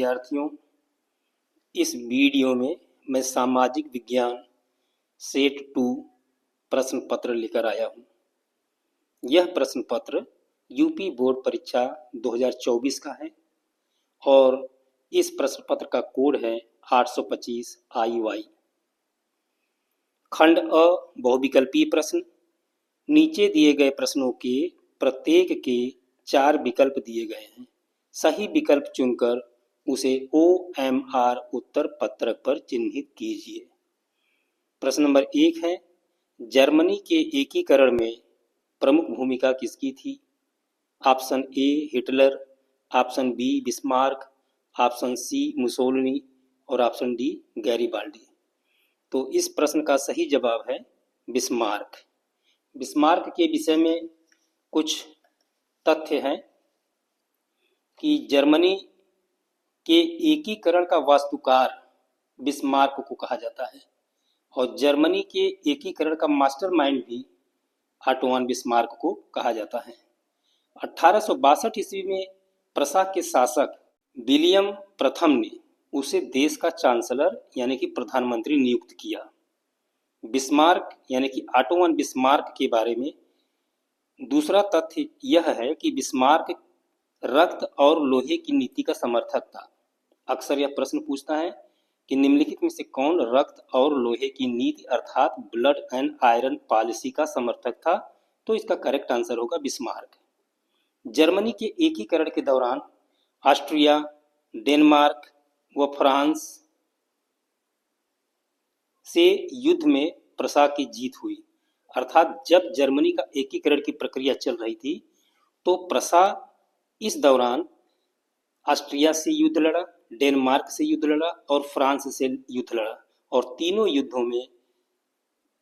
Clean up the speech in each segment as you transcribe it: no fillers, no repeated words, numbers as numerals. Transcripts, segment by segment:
विद्यार्थियों, इस वीडियो में मैं सामाजिक विज्ञान सेट 2 प्रश्न पत्र लेकर आया हूँ। यह प्रश्न पत्र यूपी बोर्ड परीक्षा 2024 का है और इस प्रश्न पत्र का कोड है 825 IY। खंड अ बहुविकल्पीय प्रश्न। नीचे दिए गए प्रश्नों के प्रत्येक के 4 विकल्प दिए गए हैं। सही विकल्प चुनकर उसे OMR उत्तर पत्रक पर चिन्हित कीजिए। प्रश्न नंबर 1 है, जर्मनी के एकीकरण में प्रमुख भूमिका किसकी थी? Option A Hitler, option B Bismarck, option C Mussolini और ऑप्शन डी गैरिबाल्डी। तो इस प्रश्न का सही जवाब है बिस्मार्क। बिस्मार्क के विषय में कुछ तथ्य हैं कि जर्मनी के एकीकरण का वास्तुकार बिस्मार्क को कहा जाता है और जर्मनी के एकीकरण का मास्टरमाइंड भी ऑटो बिस्मार्क को कहा जाता है। 1862 ईस्वी में प्रसा के शासक विलियम प्रथम ने उसे देश का चांसलर यानी कि प्रधानमंत्री नियुक्त किया। बिस्मार्क यानी कि ऑटो बिस्मार्क के बारे में दूसरा तथ्य यह है कि बिस्मार्क रक्त और लोहे की नीति का समर्थक था। अक्सर यह प्रश्न पूछता है कि निम्नलिखित में से कौन रक्त और लोहे की नीति अर्थात ब्लड एंड आयरन पॉलिसी का समर्थक था? तो इसका करेक्ट आंसर होगा बिस्मार्क। जर्मनी के एकीकरण के दौरान ऑस्ट्रिया, डेनमार्क व फ्रांस से युद्ध में प्रसा की जीत हुई। अर्थात जब जर्मनी का एकीकरण की प्रक्रिया चल रही थी तो प्रसा इस दौरान ऑस्ट्रिया से युद्ध लड़ा, डेनमार्क से युद्ध लड़ा और फ्रांस से युद्ध लड़ा और तीनों युद्धों में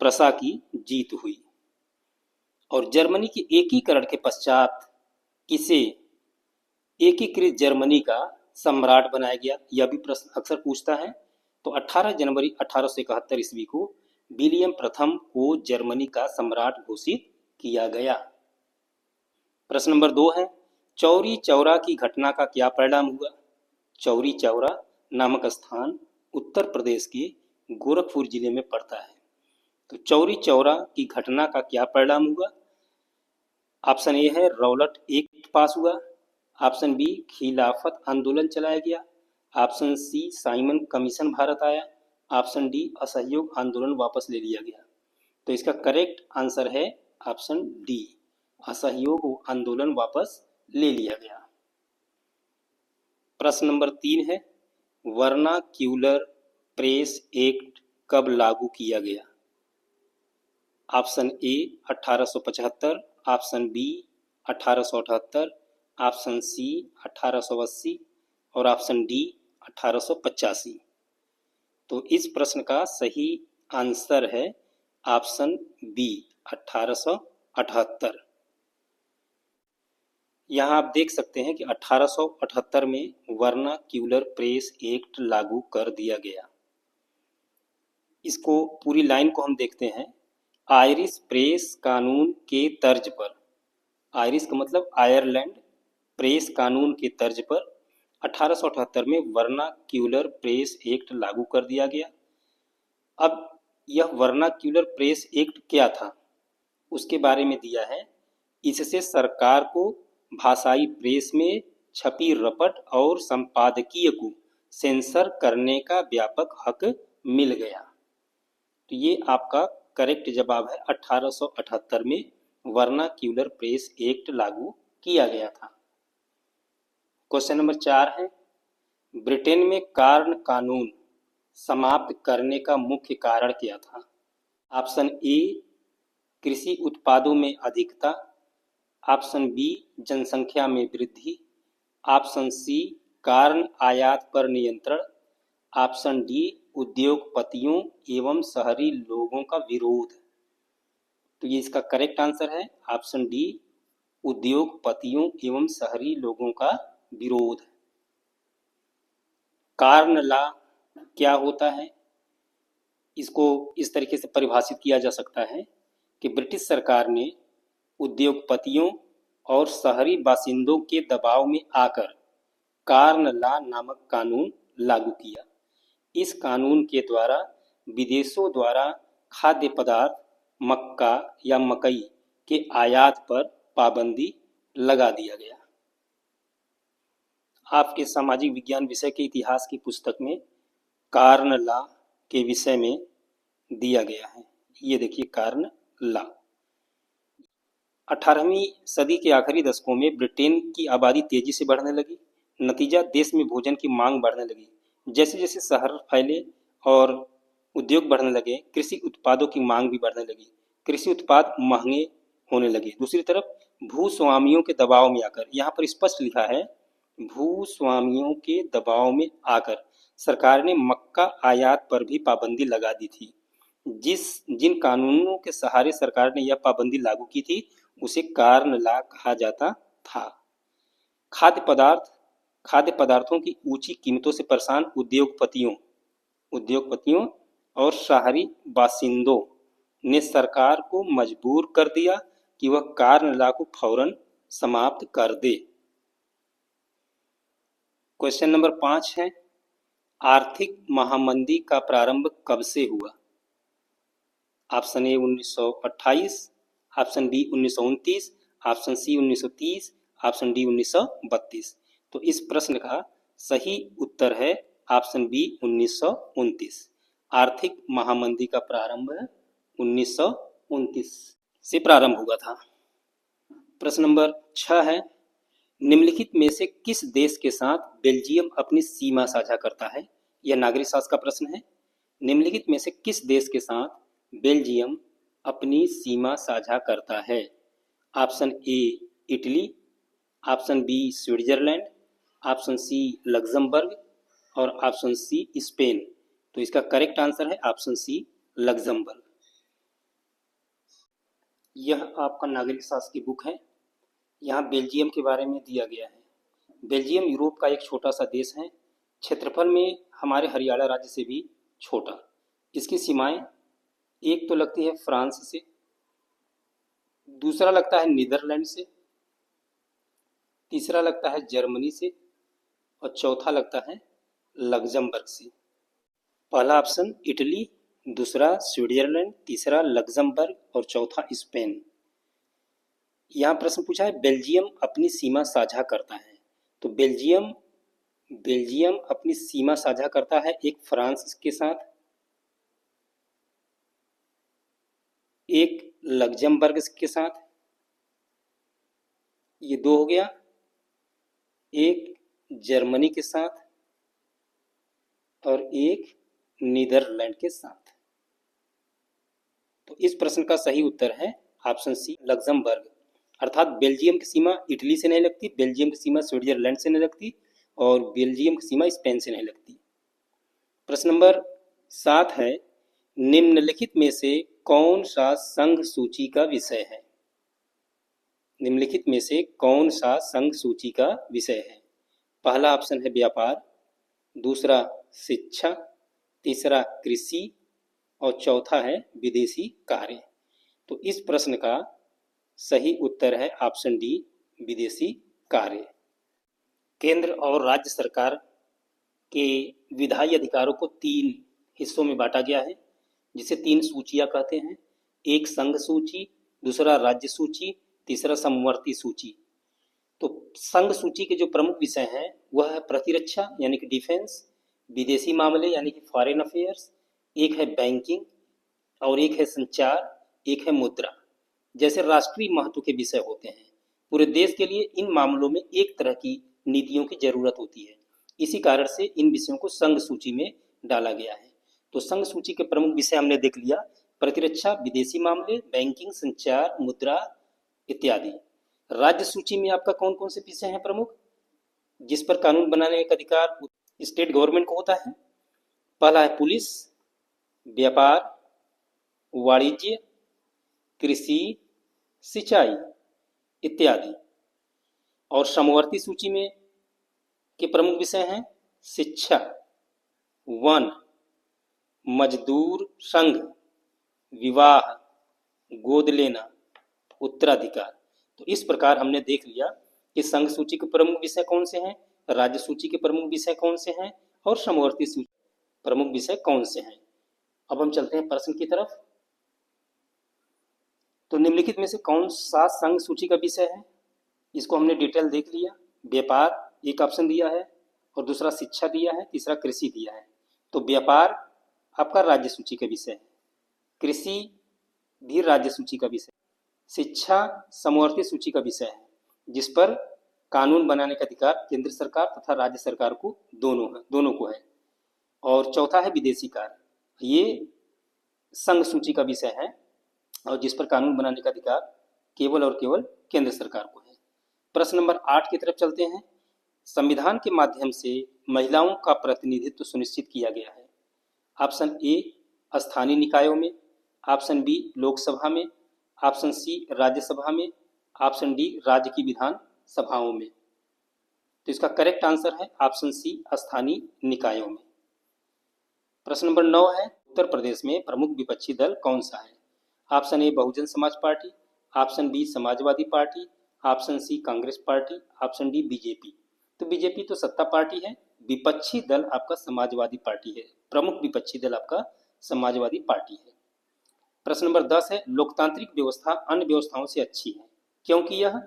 प्रसा की जीत हुई। और जर्मनी के एकीकरण के पश्चात किसे एकीकृत जर्मनी का सम्राट बनाया गया? यह भी प्रश्न अक्सर पूछता है। तो 18 जनवरी 1871 ईस्वी को विलियम प्रथम को जर्मनी का सम्राट घोषित किया गया। प्रश्न नंबर 2 है, चौरी चौरा की घटना का क्या परिणाम हुआ? चौरी चौरा नामक स्थान उत्तर प्रदेश के गोरखपुर जिले में पड़ता है। तो चौरी चौरा की घटना का क्या परिणाम हुआ? ऑप्शन ए है रौलट एक्ट पास हुआ, ऑप्शन बी खिलाफत आंदोलन चलाया गया, option C Simon Commission Bharat आया, ऑप्शन डी असहयोग आंदोलन वापस ले लिया गया। तो इसका करेक्ट आंसर है ऑप्शन डी, असहयोग आंदोलन वापस ले लिया गया। प्रश्न नंबर 3 है, वर्नाक्यूलर प्रेस एक्ट कब लागू किया गया? Option A 1875, option B 1878, option C 1880 और ऑप्शन डी 1885। तो इस प्रश्न का सही आंसर है ऑप्शन बी 1878। यहाँ आप देख सकते हैं कि 1878 में वर्नाक्यूलर प्रेस एक्ट लागू कर दिया गया। इसको पूरी लाइन को हम देखते हैं। आयरिश प्रेस कानून के तर्ज पर, आयरिश का मतलब आयरलैंड, प्रेस कानून के तर्ज पर 1878 में वर्नाक्यूलर प्रेस एक्ट लागू कर दिया गया। अब यह वर्नाक्यूलर प्रेस एक्ट क्या था उसके बारे में दिया है। इससे सरकार को भाषाई प्रेस में छपी रपट और संपादकीय को सेंसर करने का व्यापक हक मिल गया। तो ये आपका करेक्ट जवाब है, 1878 में वर्नाक्यूलर प्रेस एक्ट लागू किया गया था। क्वेश्चन नंबर 4 है, ब्रिटेन में कार्न कानून समाप्त करने का मुख्य कारण क्या था? ऑप्शन ए कृषि उत्पादों में अधिकता, ऑप्शन बी जनसंख्या में वृद्धि, ऑप्शन सी कार्न आयात पर नियंत्रण, ऑप्शन डी उद्योगपतियों एवं शहरी लोगों का विरोध। तो ये इसका करेक्ट आंसर है ऑप्शन डी, उद्योगपतियों एवं शहरी लोगों का विरोध। कार्न लॉ क्या होता है? इसको इस तरीके से परिभाषित किया जा सकता है कि ब्रिटिश सरकार ने उद्योगपतियों और शहरी बासिंदों के दबाव में आकर कार्न लॉ नामक कानून लागू किया। इस कानून के द्वारा विदेशों द्वारा खाद्य पदार्थ मक्का या मकई के आयात पर पाबंदी लगा दिया गया। आपके सामाजिक विज्ञान विषय के इतिहास की पुस्तक में कार्न लॉ के विषय में दिया गया है। ये देखिए कार्न लॉ। 18वीं सदी के आखिरी दशकों में ब्रिटेन की आबादी तेजी से बढ़ने लगी। नतीजा देश में भोजन की मांग बढ़ने लगी। जैसे जैसे शहर फैले और उद्योग बढ़ने लगे, कृषि उत्पादों की मांग भी बढ़ने लगी। कृषि उत्पाद महंगे होने लगे। दूसरी तरफ भूस्वामियों के दबाव में आकर, यहाँ पर स्पष्ट लिखा है, भूस्वामियों के दबाव में आकर सरकार ने मक्का आयात पर भी पाबंदी लगा दी थी। जिन कानूनों के सहारे सरकार ने यह पाबंदी लागू की थी उसे कार्न लॉ कहा जाता था। खाद्य पदार्थों की ऊंची कीमतों से परेशान उद्योगपतियों और शहरी बासिंदों ने सरकार को मजबूर कर दिया कि वह कार्न लॉ को फौरन समाप्त कर दे। क्वेश्चन नंबर 5 है, आर्थिक महामंदी का प्रारंभ कब से हुआ? Option A 1928, option B 1929, option C 1930, option D 1932। तो इस प्रश्न का सही उत्तर है ऑप्शन बी 1929। आर्थिक महामंदी का प्रारंभ 1929 से प्रारंभ हुआ था। प्रश्न नंबर 6 है, निम्नलिखित में से किस देश के साथ बेल्जियम अपनी सीमा साझा करता है? यह नागरिक शास्त्र का प्रश्न है। निम्नलिखित में से किस देश के साथ बेल्जियम अपनी सीमा साझा करता है? Option A Italy, option B Switzerland, option C Luxembourg और ऑप्शन सी स्पेन। तो इसका करेक्ट आंसर है ऑप्शन सी लग्जमबर्ग। यह आपका नागरिक शास्त्र की बुक है। यहाँ बेल्जियम के बारे में दिया गया है। बेल्जियम यूरोप का एक छोटा सा देश है। क्षेत्रफल में हमारे हरियाणा राज्य से भी छोटा। इसकी सीमाएं एक तो लगती है फ्रांस से, दूसरा लगता है नीदरलैंड से, तीसरा लगता है जर्मनी से और चौथा लगता है लग्जमबर्ग से। पहला ऑप्शन इटली, दूसरा स्विट्जरलैंड, तीसरा लग्जमबर्ग और चौथा स्पेन। यहाँ प्रश्न पूछा है बेल्जियम अपनी सीमा साझा करता है। तो बेल्जियम अपनी सीमा साझा करता है एक फ्रांस के साथ, एक लग्जमबर्ग के साथ, ये दो हो गया, एक जर्मनी के साथ और एक नीदरलैंड के साथ। तो इस प्रश्न का सही उत्तर है ऑप्शन सी लग्जमबर्ग। अर्थात बेल्जियम की सीमा इटली से नहीं लगती, बेल्जियम की सीमा स्विट्जरलैंड से नहीं लगती और बेल्जियम की सीमा स्पेन से नहीं लगती। प्रश्न नंबर 7 है, निम्नलिखित में से कौन सा संघ सूची का विषय है? निम्नलिखित में से कौन सा संघ सूची का विषय है? पहला ऑप्शन है व्यापार, दूसरा शिक्षा, तीसरा कृषि और चौथा है विदेशी कार्य। तो इस प्रश्न का सही उत्तर है ऑप्शन डी विदेशी कार्य। केंद्र और राज्य सरकार के विधायी अधिकारों को 3 हिस्सों में बांटा गया है, जिसे 3 सूचियां कहते हैं। एक संघ सूची, दूसरा राज्य सूची, तीसरा समवर्ती सूची। तो संघ सूची के जो प्रमुख विषय हैं वह है प्रतिरक्षा यानी कि डिफेंस, विदेशी मामले यानी कि फॉरेन अफेयर्स, एक है बैंकिंग और एक है संचार, एक है मुद्रा। जैसे राष्ट्रीय महत्व के विषय होते हैं, पूरे देश के लिए इन मामलों में एक तरह की नीतियों की जरूरत होती है। इसी कारण से इन विषयों को संघ सूची में डाला गया है। तो संघ सूची के प्रमुख विषय हमने देख लिया, प्रतिरक्षा, विदेशी मामले, बैंकिंग, संचार, मुद्रा इत्यादि। राज्य सूची में आपका कौन कौन से विषय हैं प्रमुख, जिस पर कानून बनाने का अधिकार स्टेट गवर्नमेंट को होता है? पहला है पुलिस, व्यापार, वाणिज्य, कृषि, सिंचाई इत्यादि। और समवर्ती सूची में के प्रमुख विषय हैं शिक्षा, वन, मजदूर संघ, विवाह, गोद लेना, उत्तराधिकार। तो इस प्रकार हमने देख लिया कि संघ सूची के प्रमुख विषय कौन से हैं, राज्य सूची के प्रमुख विषय कौन से हैं और समवर्ती सूची प्रमुख विषय कौन से हैं। अब हम चलते हैं प्रश्न की तरफ। तो निम्नलिखित में से कौन सा संघ सूची का विषय है, इसको हमने डिटेल देख लिया। व्यापार एक ऑप्शन दिया है और दूसरा शिक्षा दिया है, तीसरा कृषि दिया है। तो व्यापार आपका राज्य सूची का विषय है, कृषि भी राज्य सूची का विषय, शिक्षा समवर्ती सूची का विषय है, जिस पर कानून बनाने का अधिकार केंद्र सरकार तथा राज्य सरकार को दोनों को है। और चौथा है विदेशी कार्य, ये संघ सूची का विषय है और जिस पर कानून बनाने का अधिकार केवल और केवल केंद्र सरकार को है। प्रश्न नंबर 8 की तरफ चलते हैं। संविधान के माध्यम से महिलाओं का प्रतिनिधित्व सुनिश्चित किया गया है। ऑप्शन ए स्थानीय निकायों में, ऑप्शन बी लोकसभा में, ऑप्शन सी राज्यसभा में, ऑप्शन डी राज्य की विधान सभाओं में। तो इसका करेक्ट आंसर है ऑप्शन सी स्थानीय निकायों में। प्रश्न नंबर 9 है, उत्तर प्रदेश में प्रमुख विपक्षी दल कौन सा है। Option A Bahujan Samaj party, option B Samajwadi party, option C Congress party, option D BJP. तो बीजेपी तो सत्ता पार्टी है, विपक्षी दल आपका समाजवादी पार्टी है, प्रमुख विपक्षी दल आपका समाजवादी पार्टी है। प्रश्न नंबर 10 है, लोकतांत्रिक व्यवस्था अन्य व्यवस्थाओं से अच्छी है क्योंकि यह।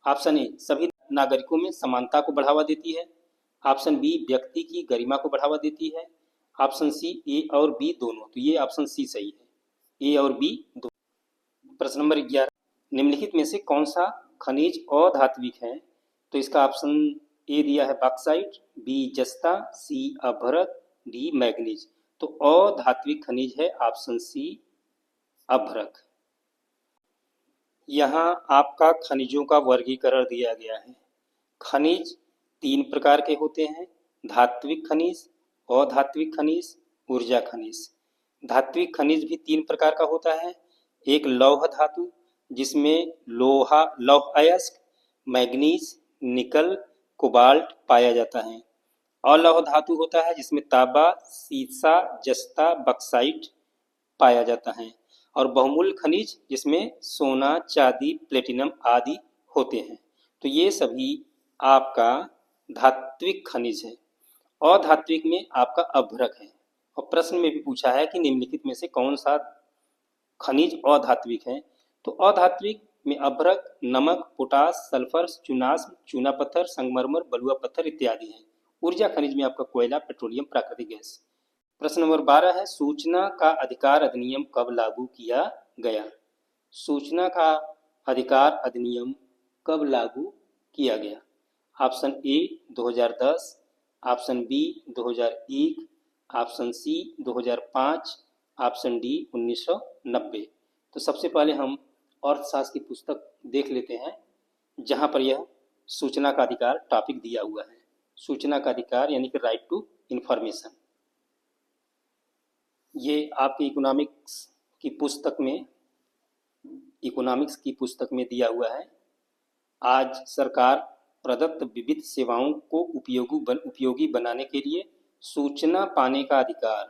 ऑप्शन ए सभी नागरिकों में समानता को बढ़ावा देती है, ऑप्शन बी व्यक्ति की गरिमा को बढ़ावा देती है, ऑप्शन सी ए और बी दोनों। तो ये ऑप्शन सी सही है, ए और बी दोनों। प्रश्न नंबर 11, निम्नलिखित में से कौन सा खनिज अधात्विक है। तो इसका ऑप्शन ए दिया है बॉक्साइट, बी जस्ता, सी अभ्रक, डी मैग्नीज। तो अधात्विक खनिज है ऑप्शन सी अभ्रक। यहाँ आपका खनिजों का वर्गीकरण दिया गया है। खनिज 3 प्रकार के होते हैं, धात्विक खनिज, अधात्विक खनिज, ऊर्जा खनिज। धात्विक खनिज भी 3 प्रकार का होता है, एक लौह धातु जिसमें लौह अयस्क, मैग्नीज, निकल, कोबाल्ट पाया जाता है। अलौह धातु होता है जिसमें तांबा, सीसा, जस्ता, बक्साइट पाया जाता है। और बहुमूल्य खनिज जिसमें सोना, चांदी, प्लेटिनम आदि होते हैं। तो ये सभी आपका धात्विक खनिज है। अधात्विक में आपका अभ्रक है। और प्रश्न में भी पूछा है कि निम्नलिखित में से कौन सा खनिज अधात्विक है। तो अधात्विक में अभ्रक, नमक, पोटास, सल्फर, चुनास, चूना पत्थर, संगमरमर, बलुआ पत्थर इत्यादि हैं। ऊर्जा खनिज में आपका कोयला, पेट्रोलियम, प्राकृतिक गैस। प्रश्न नंबर 12 है, सूचना का अधिकार अधिनियम कब लागू किया गया। सूचना का अधिकार अधिनियम कब लागू किया गया। Option A 2010, option B 2001, option C 2005, option D 1990। तो सबसे पहले हम अर्थशास्त्र की पुस्तक देख लेते हैं जहां पर यह सूचना का अधिकार टॉपिक दिया हुआ है। सूचना का अधिकार यानी कि राइट टू इंफॉर्मेशन। ये आपके इकोनॉमिक्स की पुस्तक में दिया हुआ है। आज सरकार प्रदत्त विविध सेवाओं को उपयोगी बनाने के लिए सूचना पाने का अधिकार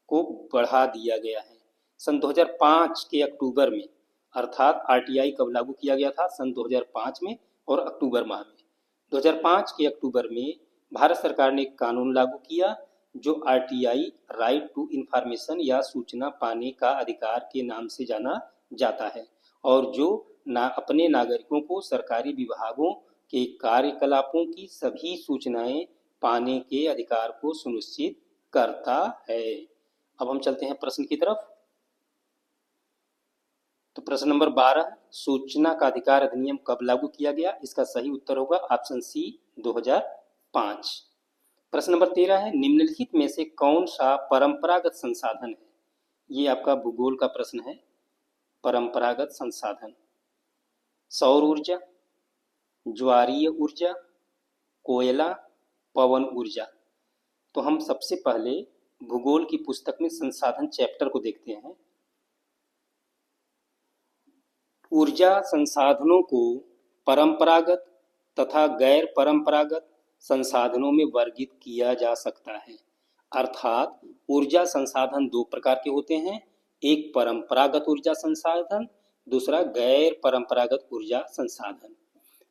को बढ़ा दिया गया है। सन 2005 के अक्टूबर में, अर्थात आरटीआई कब लागू किया गया था, सन 2005 में और अक्टूबर माह में। 2005 के अक्टूबर में भारत सरकार ने एक कानून लागू किया जो आरटीआई राइट टू इंफॉर्मेशन या सूचना पाने का अधिकार के नाम से जाना जाता है और जो अपने नागरिकों को सरकारी विभागों के कार्यकलापों की सभी सूचनाएं पाने के अधिकार को सुनिश्चित करता है। अब हम चलते हैं प्रश्न की तरफ। तो प्रश्न नंबर 12, सूचना का अधिकार अधिनियम कब लागू किया गया। इसका सही उत्तर होगा ऑप्शन सी 2005। प्रश्न नंबर 13 है, निम्नलिखित में से कौन सा परंपरागत संसाधन है। ये आपका भूगोल का प्रश्न है। परंपरागत संसाधन, सौर ऊर्जा, ज्वारीय ऊर्जा, कोयला, पवन ऊर्जा। तो हम सबसे पहले भूगोल की पुस्तक में संसाधन चैप्टर को देखते हैं। ऊर्जा संसाधनों को परंपरागत तथा गैर परंपरागत संसाधनों में वर्गीकृत किया जा सकता है। अर्थात ऊर्जा संसाधन 2 प्रकार के होते हैं, एक परंपरागत ऊर्जा संसाधन, दूसरा गैर परंपरागत ऊर्जा संसाधन।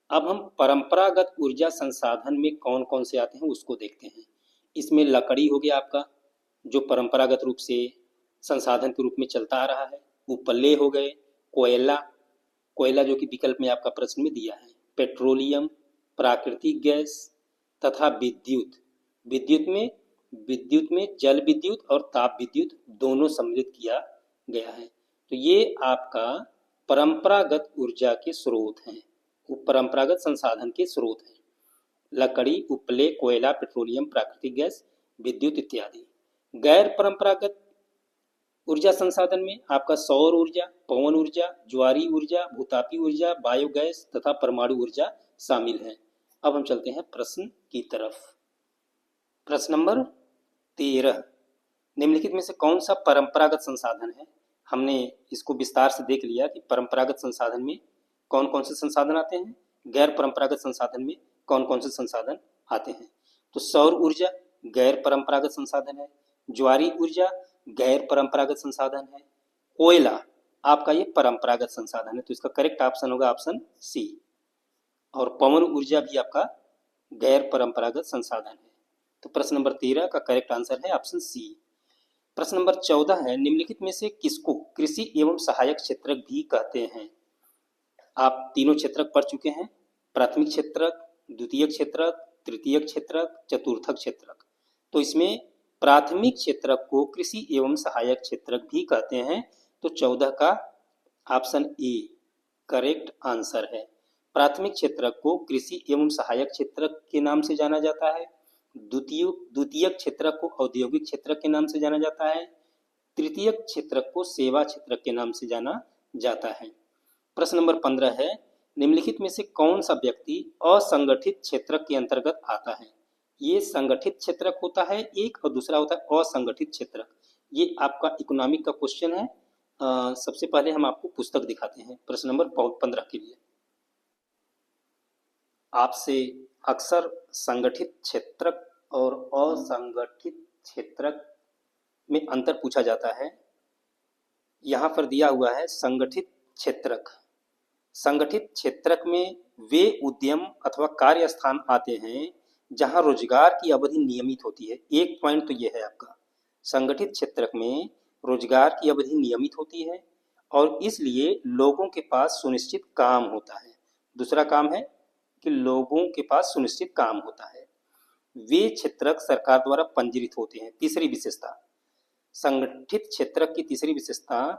अब हम परंपरागत ऊर्जा संसाधन में कौन कौन से आते हैं उसको देखते हैं। इसमें लकड़ी हो गया आपका, जो परंपरागत रूप से संसाधन के रूप में चलता आ रहा है। उपले हो गए, कोयला, कोयला जो कि विकल्प में आपका प्रश्न में दिया है, पेट्रोलियम, प्राकृतिक गैस तथा विद्युत। विद्युत में जल विद्युत और ताप विद्युत दोनों सम्मिलित किया गया है। तो ये आपका परंपरागत ऊर्जा के स्रोत हैं, परंपरागत संसाधन के स्रोत हैं। लकड़ी, उपले, कोयला, पेट्रोलियम, प्राकृतिक गैस, विद्युत इत्यादि। गैर परंपरागत ऊर्जा संसाधन में आपका सौर ऊर्जा, पवन ऊर्जा, ज्वारीय ऊर्जा, भूतापी ऊर्जा, बायोगैस तथा परमाणु ऊर्जा शामिल है। अब हम चलते हैं प्रश्न की तरफ। प्रश्न नंबर 13, निम्नलिखित में से कौन सा परंपरागत संसाधन है? हमने इसको विस्तार से देख लिया कि परंपरागत संसाधन में कौन कौन से संसाधन आते हैं, गैर परंपरागत संसाधन में कौन कौन से संसाधन आते हैं। तो सौर ऊर्जा गैर परंपरागत संसाधन है, ज्वारीय ऊर्जा गैर परंपरागत संसाधन है, कोयला आपका ये परंपरागत संसाधन है। तो इसका करेक्ट ऑप्शन होगा ऑप्शन सी। और पवन ऊर्जा भी आपका गैर परंपरागत संसाधन है। तो प्रश्न नंबर 13 का करेक्ट आंसर है ऑप्शन सी। प्रश्न नंबर 14 है, निम्नलिखित में से किसको कृषि एवं सहायक क्षेत्रक भी कहते हैं? आप तीनों क्षेत्रक पढ़ चुके हैं, प्राथमिक क्षेत्रक, द्वितीयक क्षेत्रक, तृतीयक क्षेत्रक, चतुर्थक क्षेत्रक। तो इसमें प्राथमिक क्षेत्रक को कृषि एवं सहायक क्षेत्रक भी कहते हैं। तो 14 का ऑप्शन ए करेक्ट आंसर है। प्राथमिक क्षेत्रक को कृषि एवं सहायक क्षेत्रक के नाम से जाना जाता है। द्वितीयक क्षेत्रक को औद्योगिक क्षेत्रक के नाम से जाना जाता है। तृतीयक क्षेत्रक को सेवा क्षेत्रक के नाम से जाना जाता है। प्रश्न नंबर 15 है, निम्नलिखित में से कौन सा व्यक्ति असंगठित क्षेत्रक के अंतर्गत आता है? ये संगठित क्षेत्रक होता है एक, और दूसरा होता है असंगठित क्षेत्रक। ये आपका इकोनॉमिक का क्वेश्चन है। सबसे पहले हम आपको पुस्तक दिखाते हैं प्रश्न नंबर 15 के लिए। आपसे अक्सर संगठित क्षेत्रक और असंगठित क्षेत्रक में अंतर पूछा जाता है। यहाँ पर दिया हुआ है संगठित क्षेत्रक। संगठित क्षेत्रक में वे उद्यम अथवा कार्य स्थान आते हैं जहां रोजगार की अवधि नियमित होती है। एक पॉइंट तो यह है आपका, संगठित क्षेत्रक में रोजगार की अवधि नियमित होती है और इसलिए लोगों के पास सुनिश्चित काम होता है। दूसरा काम है कि लोगों के पास सुनिश्चित काम होता है। वे क्षेत्रक सरकार द्वारा पंजीकृत होते हैं। तीसरी विशेषता, संगठित क्षेत्रक की तीसरी विशेषता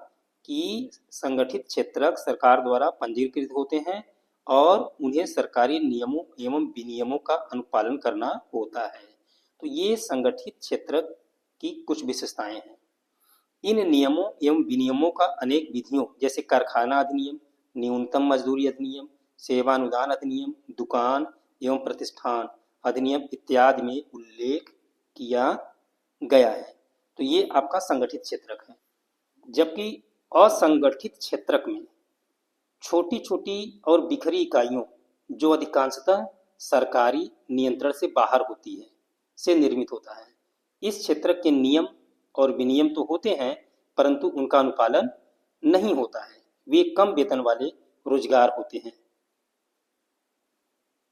कि संगठित क्षेत्रक सरकार द्वारा पंजीकृत होते हैं और उन्हें सरकारी नियमों एवं विनियमों का अनुपालन करना होता है। तो ये संगठित क्षेत्रक की कुछ विशेषताएं हैं। इन नियमों एवं विनियमों का अनेक विधियों जैसे कारखाना अधिनियम, न्यूनतम मजदूरी अधिनियम, सेवानुदान अधिनियम, दुकान एवं प्रतिष्ठान अधिनियम इत्यादि में उल्लेख किया गया है। तो ये आपका संगठित क्षेत्रक है। जबकि असंगठित क्षेत्रक में छोटी छोटी और बिखरी इकाइयों जो अधिकांशतः सरकारी नियंत्रण से बाहर होती है से निर्मित होता है। इस क्षेत्रक के नियम और विनियम तो होते हैं परंतु उनका अनुपालन नहीं होता है। वे कम वेतन वाले रोजगार होते हैं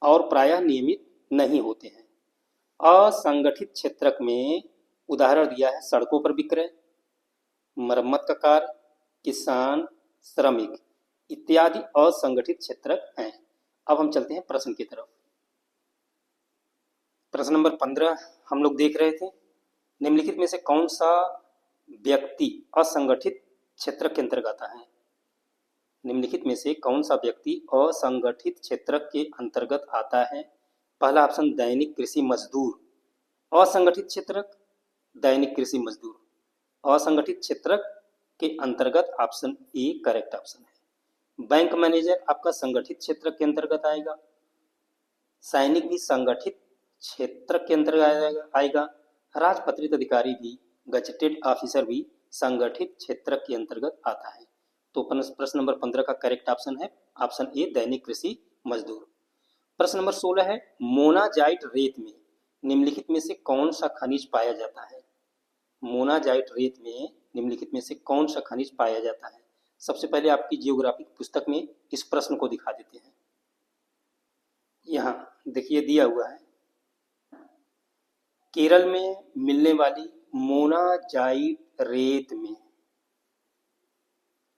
और प्रायः नियमित नहीं होते हैं। असंगठित क्षेत्रक में उदाहरण दिया है सड़कों पर विक्रय, मरम्मत का कार्य, किसान, श्रमिक इत्यादि असंगठित क्षेत्रक हैं। अब हम चलते हैं प्रश्न की तरफ। प्रश्न नंबर 15 हम लोग देख रहे थे, निम्नलिखित में से कौन सा व्यक्ति असंगठित क्षेत्रक के अंतर्गत आता है? निम्नलिखित में से कौन सा व्यक्ति असंगठित क्षेत्रक के अंतर्गत आता है? पहला ऑप्शन दैनिक कृषि मजदूर। असंगठित क्षेत्रक दैनिक कृषि मजदूर असंगठित क्षेत्रक के अंतर्गत ऑप्शन ए करेक्ट ऑप्शन है। बैंक मैनेजर आपका संगठित क्षेत्र के अंतर्गत आएगा। सैनिक भी संगठित क्षेत्र के अंतर्गत आएगा। राजपत्रित अधिकारी भी, गजटेड ऑफिसर भी संगठित क्षेत्र के अंतर्गत आता है। तो प्रश्न नंबर 15 का करेक्ट ऑप्शन है ऑप्शन ए दैनिक कृषि मजदूर। प्रश्न नंबर 16 है, मोनाजाइट रेत में निम्नलिखित में से कौन सा खनिज पाया जाता है? मोनाजाइट रेत में निम्नलिखित में से कौन सा खनिज पाया जाता है? सबसे पहले आपकी जियोग्राफिक पुस्तक में इस प्रश्न को दिखा देते हैं। यहाँ देखिए दिया हुआ है, केरल में मिलने वाली मोनाजाइट रेत में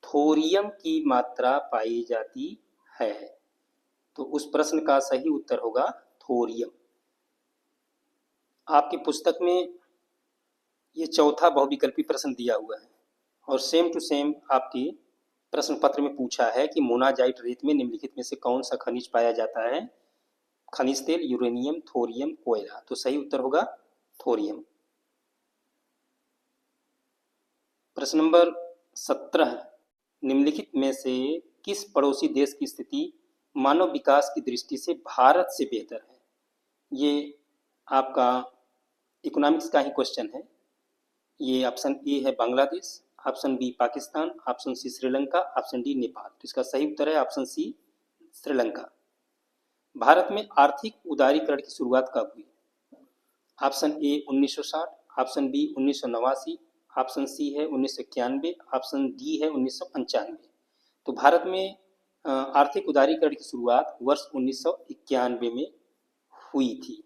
थोरियम की मात्रा पाई जाती है। तो उस प्रश्न का सही उत्तर होगा थोरियम। आपकी पुस्तक में ये चौथा बहुविकल्पी प्रश्न दिया हुआ है और सेम टू सेम आपकी प्रश्न पत्र में पूछा है कि मोनाजाइट रेत में निम्नलिखित में से कौन सा खनिज पाया जाता है? खनिज तेल, यूरेनियम, थोरियम, कोयला। तो सही उत्तर होगा थोरियम। प्रश्न नंबर 17, निम्नलिखित में से किस पड़ोसी देश की स्थिति मानव विकास की दृष्टि से भारत से बेहतर है? ये आपका इकोनॉमिक्स का ही क्वेश्चन है। ये ऑप्शन ए है Bangladesh, option B Pakistan, option C Sri Lanka, option D Nepal. तो इसका सही उत्तर है ऑप्शन सी श्रीलंका। भारत में आर्थिक उदारीकरण की शुरुआत कब हुई? Option A 1960, option B 1989, option C है 1991, ऑप्शन डी है 1995। तो भारत में आर्थिक उदारीकरण की शुरुआत वर्ष 1991 में हुई थी।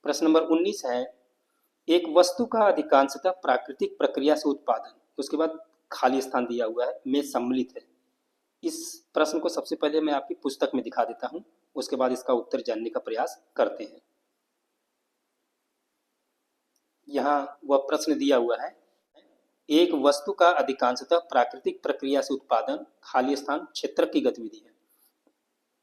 प्रश्न नंबर 19 है, एक वस्तु का अधिकांशतः प्राकृतिक प्रक्रिया से उत्पादन, उसके बाद खाली स्थान दिया हुआ है, में सम्मिलित है। इस प्रश्न को सबसे पहले मैं आपकी पुस्तक में दिखा देता हूं, उसके बाद इसका उत्तर जानने का प्रयास करते हैं। यहाँ वह प्रश्न दिया हुआ है, एक वस्तु का अधिकांशतः प्राकृतिक प्रक्रिया से उत्पादन, खाली स्थान क्षेत्रक की गतिविधि है।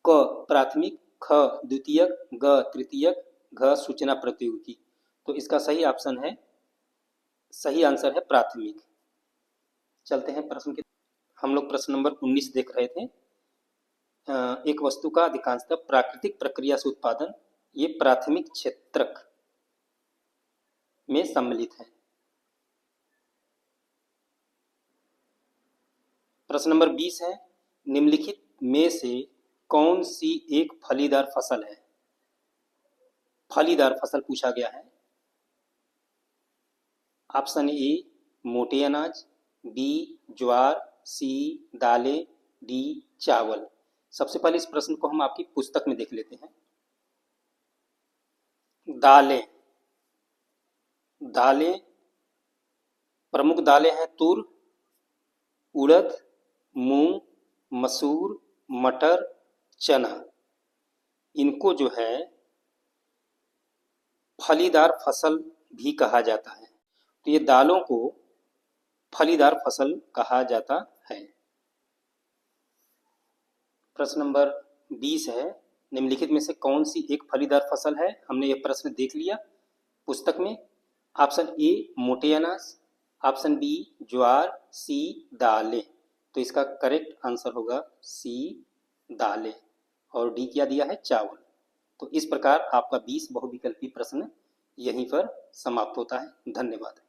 क प्राथमिक, ख द्वितीयक, ग तृतीयक, घ सूचना प्रौद्योगिकी। तो इसका सही ऑप्शन है, सही आंसर है प्राथमिक। चलते हैं प्रश्न के, हम लोग प्रश्न नंबर 19 देख रहे थे। एक वस्तु का अधिकांशतः प्राकृतिक प्रक्रिया से उत्पादन, ये प्राथमिक क्षेत्रक में सम्मिलित है। प्रश्न नंबर 20 है, निम्नलिखित में से कौन सी एक फलीदार फसल है? फलीदार फसल पूछा गया है। ऑप्शन ए मोटे अनाज, बी ज्वार, सी दालें, डी चावल। सबसे पहले इस प्रश्न को हम आपकी पुस्तक में देख लेते हैं। दालें, दालें प्रमुख दालें हैं तुर, उड़द, मूंग, मसूर, मटर, चना। इनको जो है फलीदार फसल भी कहा जाता है। तो ये दालों को फलीदार फसल कहा जाता है। प्रश्न नंबर 20 है, निम्नलिखित में से कौन सी एक फलीदार फसल है? हमने ये प्रश्न देख लिया पुस्तक में। ऑप्शन ए मोटे अनाज, ऑप्शन बी ज्वार, सी दालें। तो इसका करेक्ट आंसर होगा सी दालें, और डी क्या दिया है? चावल। तो इस प्रकार आपका 20 बहुविकल्पी प्रश्न यहीं पर समाप्त होता है। धन्यवाद।